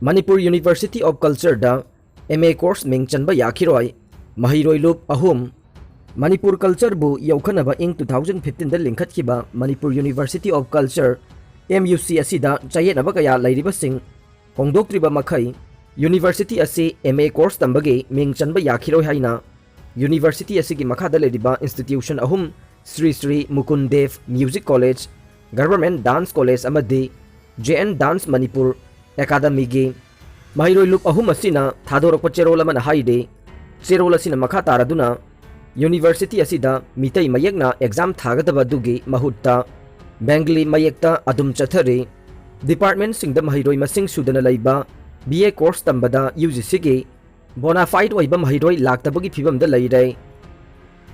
Manipur University of Culture da MA course ming chanba yakhiroi mahiroi lup ahum Manipur Culture bu yaukhanaba ing 2015 da linkhatkiba Manipur University of Culture MUC asida chayenaba kaya lairiba sing hongdoktriba makhai University asi MA course tambage ming chanba yakhiroi haina University asigi makhada leriba institution ahum Sri Sri Mukundev Music College Government Dance College amadi JN Dance Manipur Academy ge mahiroi lup ahum asina thadorokpa cherol amana haide cherol asina makha taraduna University asida mitai mayekna exam thagadaba dugi mahutta Bengali mayekta adum chathare department singda mahiroi masing sudana laiba BA course tambada UGC ge bona fide oiba mahiroi laktabagi phibam da laire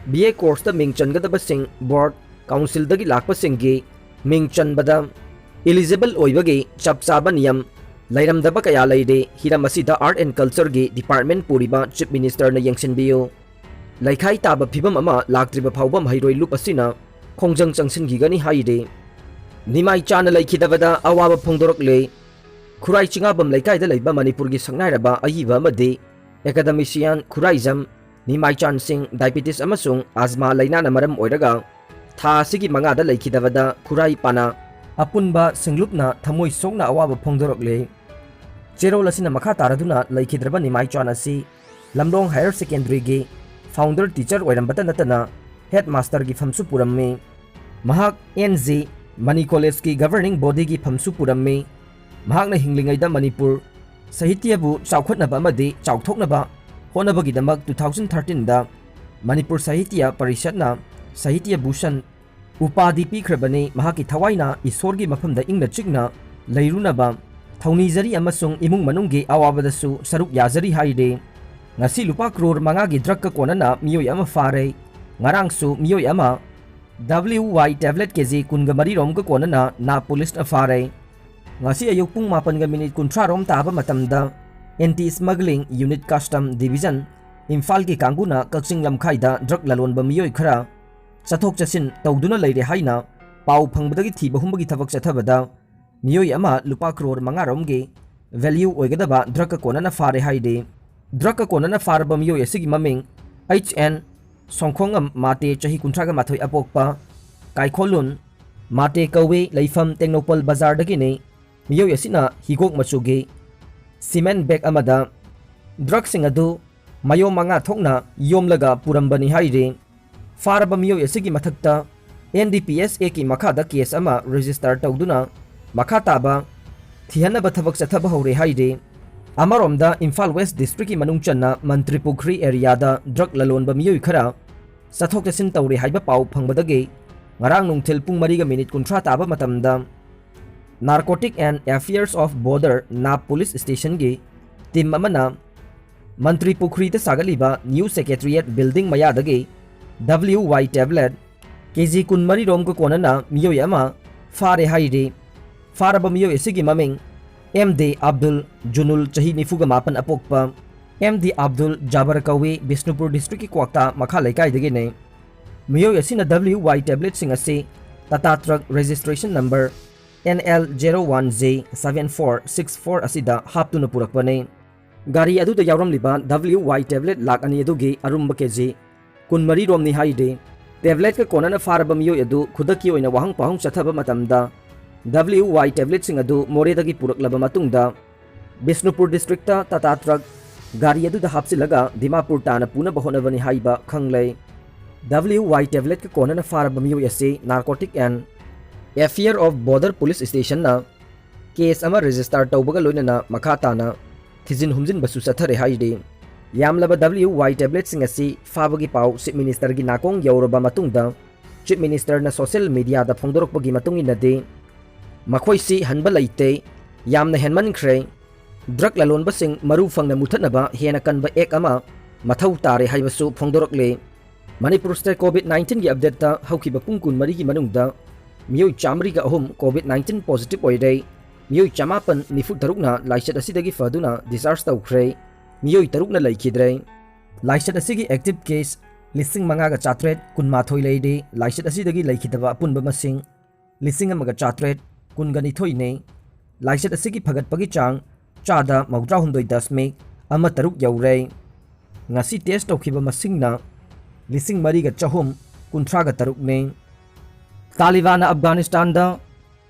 BA course da mingchangadaba sing board council dagi lakpa singge mingchanbada eligible oibage chapchaba niyam Lairamdaba kaya laide hiram asida art and culture ge department puriba chief minister na yengsinbiyo laikhai taba phibam ama laktriba phawba mahiroi lup asina khongjang changsin gigani haide nimai chana laikhidabada awaba phongdorokle khurai chingabam laikai da laiba manipur gi sangnai ayiba amade academician khuraijam nimai chan sing diabetes amasung asma laina na maram oiraga tha sigi manga da laikhidabada khurai pana apunba singlupna thamoi sokna awaba phongdorokle cherol asina makha taraduna laikhidraba nimai chan asi lamrong higher secondary ge founder teacher oirambata natana headmaster gi famsu puramme mahak NZ Mani College ki governing body gi famsu puramme mahak na hinglingai da Manipur sahitya bu chawkhatnaba amadi chawthoknaba honabagi damak 2013 da Manipur Sahitya Parishadna Sahitya Bhushan Upadi pikhrabani mahaki thawaina isorgi mafamda ingna chikna leirunaba Thawni jari amasung imung manunggi awabadasu saruk yazari haide ngasi lupa crore mangagi drug ka konana miyoi ama fare ngarangsu miyoi ama WY tablet kg kunga mari rom ka konana na police na fare ngasi ayuk pung 8:30 rom taba matamda anti smuggling unit custom division Imphal ki kanguna kaksing lamkhaida drug lalonba miyoi khara chathok chasin tawduna leire haina pau phangbadagi thiba humbagi thabak chathabada miyoi ama lupa crore mangarom ge value oigadaba drug ka konana fare haide drug ka konana farba miyoi asigi maming HN songkhongam mate chahi kuntraga mathoi apokpa kaikholun mate kawe leifam Technopol bazar dagi ne miyoi asina higok machuge cement bag amada drug singadu mayo manga thokna yomlaga purambani haire farba miyoi asigi mathakta NDPSA ki makhada case ama register tawduna makha taba thihanaba thabak chathaba hore haide Amaromda Imphal West District ki manung channa Mantri Pukri area da drug lalonba miyoi khara sathok chasin tawre haiba pau phangbadage ngarang nungthil pung 3:30 taba matamda Narcotic and Affairs of Border Nap Police Station gi team amana Mantri Pukri ta sagaliba New Secretariat Building mayadage WY tablet KG kunmari rom ko konana miyoi ama fare haide faraba miyoi esigi maming MD Abdul Junul chahi nifuga mapan apokpa MD Abdul Jabar Kawi Bisnupur District ki kwakta makha laikai dege ne miyoi asina WY tablet sing ase Tata truck registration number NL01J7464 asida haptuna purakpa ne gari adu da yawram liba WY tablet lak ani adu ge arumba keji kunmari romni haide tablet ka konana faraba miyoi adu khudaki oina wahang pahung chathaba matamda WY tablet sing adu moredagi puraklaba matungda Bisnupur district ta Tata truck gari adu da hapsilaga Dimapur tana puna bahonavani haiba khanglei WY tablet ka konana faraba miyoi ase narcotic and affair of border police station na case ama register tawbaga loinana makha tana thijin humjin basu sathare haide yamlaba WY tablet sing ase fabagi pau chief minister gi nakong yauraba matungda chief minister na social media da phongdorokpagi matunginade Makhoi si hanba laite yamna henman khre drug lalonba sing maru fangna muthanaba hena kanba ek ama mathau tare haibasu phongdorokle Manipur state COVID-19 gi update ta haukiba pungkun mari gi manungda miyoi chamri ga ahum COVID-19 positive oidai miyoi chamapan nifu tarukna laichat asidagi faduna discharge tawkhre miyoi tarukna laikhidre laichat asigi active case lising manga ga chatret kunmathoi leide laichat asidagi laikhidaba apunba masing lising amaga chatret kunganithoi ne laichat asigi phagat pagi chang चादा मौद्रा हुंदोई दशमिक अमा तरुक you're ngasi test tokhiba masingna lising mariga chahum kunthraga tarukne Taliban Afghanistan da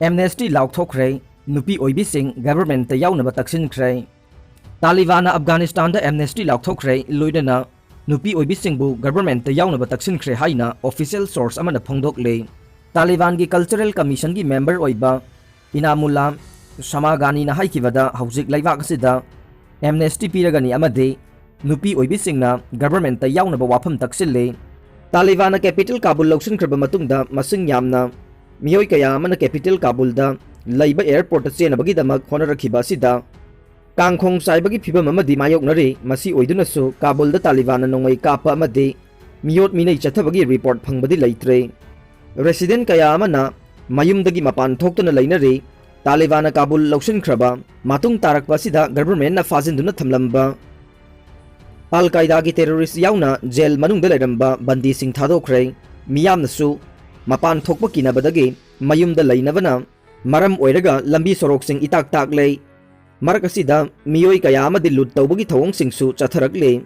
amnesty laukthokre nupi oibising government ta yaunaba taksinkhre Taliban Afghanistan da amnesty laukthokre loidana nupi oibising bu government ta yaunaba taksinkhre haina official source amana phongdokle Taliban gi cultural commission gi member oiba Inamullah Samagani na haikibada haujik laibak asida amnesty piragani amade nupi oibisingna government ta yaunaba wafam taksille Taliban capital Kabul lawsin khraba matungda masing yamna miyoi kaya amana capital Kabul da laiba airport chena bagi damak khona rakhiba sida kangkhong saibagi phibam amadi mayoknari masi oiduna su Kabul da Taliban nongmai kapa amadi miyot minai chathabagi report phangbadi leitre resident kaya amana mayumdagi mapan thoktuna leinari Taliban Kabul lawsin khraba matung tarakpa sida government na fazinduna thamlamba Al Qaeda ki terrorist yauna jail manungda leiramba bandi sing thadokre miyamnasu mapan thokpa kinabadagi mayumda leinabana maram oiraga lambi sorok sing itak tak lei marakasida miyoi kaya amadi lut tawbagi thawong singsu chatharakle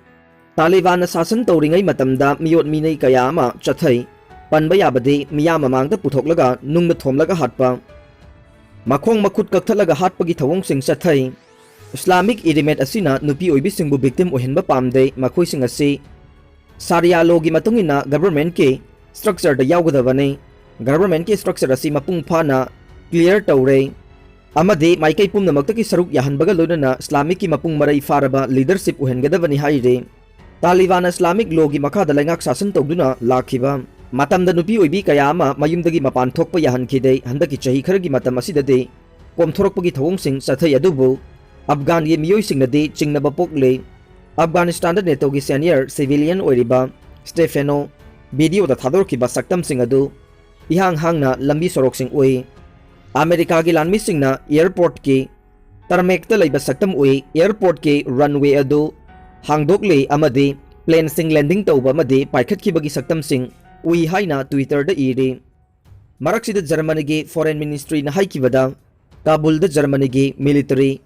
Taliban sasan tawringai matamda miyot minai kaya ama chathai panba yabadi miyam mamangda puthoklaga nungna thomlaga hatpa makhong makhut kakthalaga hatpagi thawong sing chathai Islamic element asina nupi oibisingbu victim ohenba pamde makhoi sing asi Sharia law gi matungina government ke structure da yawgadabane government ke structure asi mapung phana clear tawre amade maikai pumnamakta ki saruk yahanbaga loinana Islamic ki mapung marai faraba leadership ohengadabani haire Taliban Islamic law gi makhada laingak sasan tawduna lakhiba matamda nupi oibi kaya ama mayumdagi mapan thokpa yahankhide handaki chahi kharagi matam asidade komthorokpagi thawong sing sathai adubu Afghan ye miyoi singnadi chingnaba pokle Afghanistan da neto gi senior civilian oiriba Stefano video da thadorkiba saktam sing adu ihang hangna lambi sorok sing oi America gi lanmi singna airport ki tarmek ta leiba saktam oi airport ki runway adu hangdokle amadi plane sing landing tawba amadi paikhat ki bagi saktam sing ui haina Twitter da iri maraksida Germany gi foreign ministry na haikibada Kabul da Germany gi military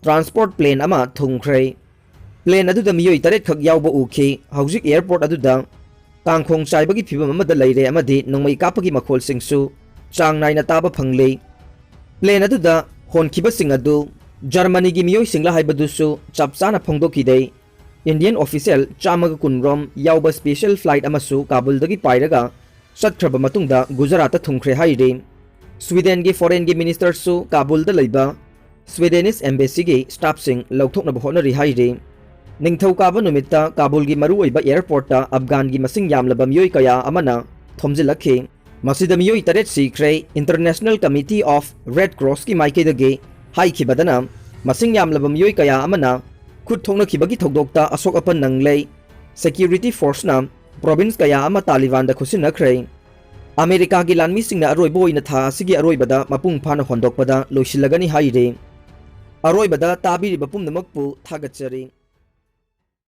transport plane ama thungkhre plane adu da miyoi taret khak yawba ukhi haujik airport adu da kangkhong chaibagi phibam amada leire amadi nongmai kapagi makhol singsu chang naina taba phangle plane adu da honkhiba sing adu Germany gi miyoi singla haibadu su chapchana phongdoki dei Indian official chamaga kunrom yawba special flight amasu Kabul dagi pairaga satkhaba matungda Gujarat ta thungkhre haire Sweden gi foreign gi minister su Kabul da leiba Swedish embassy gi staff sing lauthokna bahonari haire ningthauka numita Kabul gi maru oiba airport ta Afghan gi masing yamlaba miyoi kaya amana thomjilakhi masida miyoi taret sikre International Committee of Red Cross ki maike dagi haikibadana masing yamlaba miyoi kaya amana khut thongna khibagi thokdokta asok apan nanglei security force na province kaya ama Taliban da khusinakre America gi lanmi singna aroibo ina tha sigi aroibada mapung phana hondokpada loisilagani haire Aroibada tabiri bapum namakpu thagachari